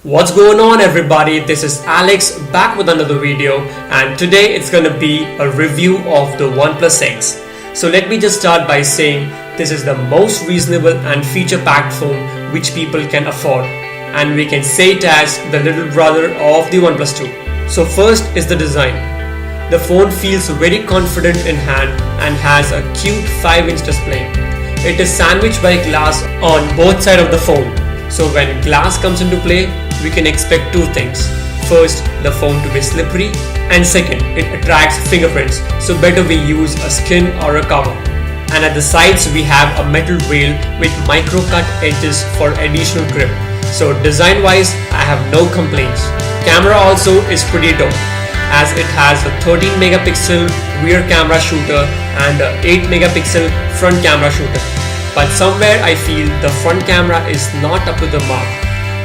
What's going on, everybody? This is Alex back with another video, and today it's gonna be a review of the OnePlus X. So let me just start by saying this is the most reasonable and feature-packed phone which people can afford, and we can say it as the little brother of the OnePlus 2. So first is the design. The phone feels very confident in hand and has a cute 5-inch display. It is sandwiched by glass on both sides of the phone. So when glass comes into play, we can expect two things. First, the phone to be slippery, and second, it attracts fingerprints, so better we use a skin or a cover. And at the sides we have a metal rail with micro cut edges for additional grip. So design wise, I have no complaints. Camera also is pretty dope, as it has a 13 megapixel rear camera shooter and a 8 megapixel front camera shooter. But somewhere I feel the front camera is not up to the mark.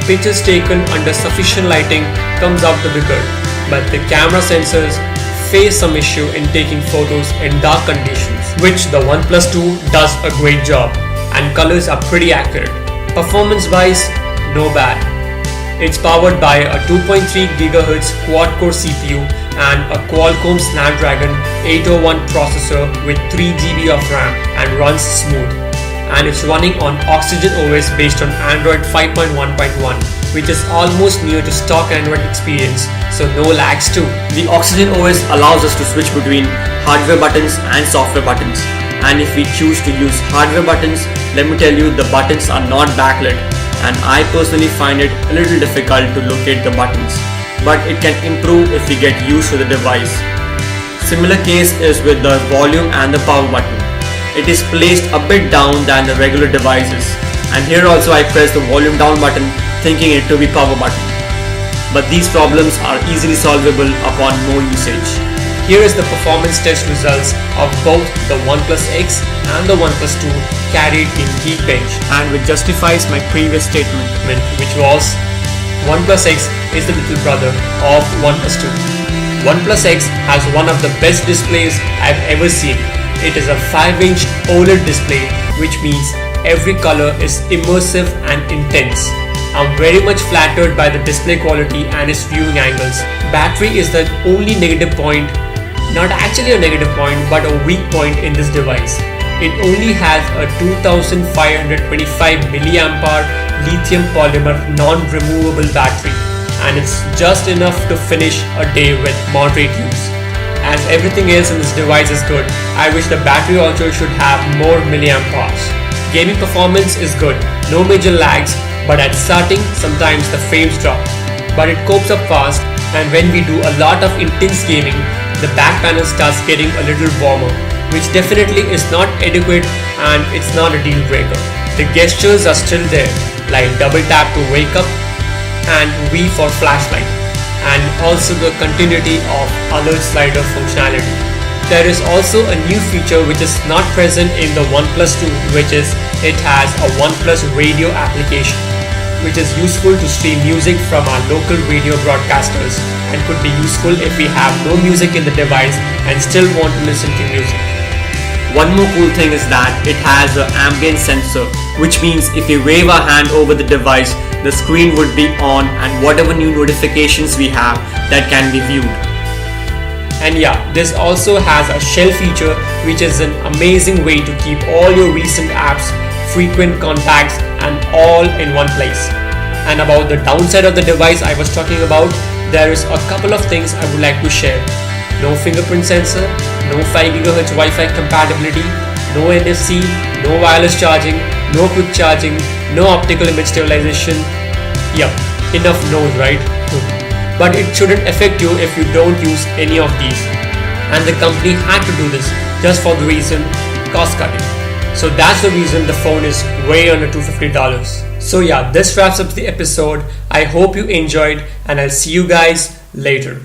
Pictures taken under sufficient lighting comes out to be good, but the camera sensors face some issue in taking photos in dark conditions, which the OnePlus 2 does a great job, and colors are pretty accurate. Performance wise, no bad. It's powered by a 2.3 GHz quad-core CPU and a Qualcomm Snapdragon 801 processor with 3 GB of RAM and runs smooth. And it's running on Oxygen OS based on Android 5.1.1, which is almost near to stock Android experience, so no lags too. The Oxygen OS allows us to switch between hardware buttons and software buttons. And if we choose to use hardware buttons, let me tell you, the buttons are not backlit, and I personally find it a little difficult to locate the buttons, but it can improve if we get used to the device. Similar case is with the volume and the power button. It is placed a bit down than the regular devices, and here also I press the volume down button thinking it to be power button. But these problems are easily solvable upon more usage. Here is the performance test results of both the OnePlus X and the OnePlus 2 carried in Geekbench, and which justifies my previous statement, which was OnePlus X is the little brother of OnePlus 2. OnePlus X has one of the best displays I've ever seen. It is a 5-inch OLED display, which means every color is immersive and intense. I'm very much flattered by the display quality and its viewing angles. Battery is the only negative point, not actually a negative point, but a weak point in this device. It only has a 2525 mAh lithium polymer non-removable battery, and it's just enough to finish a day with moderate use. As everything else in this device is good, I wish the battery also should have more milliamp hours. Gaming performance is good, no major lags, but at starting sometimes the frames drop. But it copes up fast, and when we do a lot of intense gaming, the back panel starts getting a little warmer, which definitely is not adequate and it's not a deal breaker. The gestures are still there, like double tap to wake up and V for flashlight, and also the continuity of alert slider functionality. There is also a new feature which is not present in the OnePlus 2, which is it has a OnePlus radio application, which is useful to stream music from our local radio broadcasters and could be useful if we have no music in the device and still want to listen to music. One more cool thing is that it has an ambient sensor, which means if we wave our hand over the device, the screen would be on and whatever new notifications we have, that can be viewed. And yeah, this also has a shell feature, which is an amazing way to keep all your recent apps, frequent contacts, and all in one place. And about the downside of the device I was talking about, there is a couple of things I would like to share. No fingerprint sensor, no 5 GHz Wi-Fi compatibility, no NFC, no wireless charging, no quick charging, no optical image stabilization. Yup, enough no's, right? But it shouldn't affect you if you don't use any of these. And the company had to do this just for the reason cost cutting. So that's the reason the phone is way under $250. So yeah, this wraps up the episode. I hope you enjoyed, and I'll see you guys later.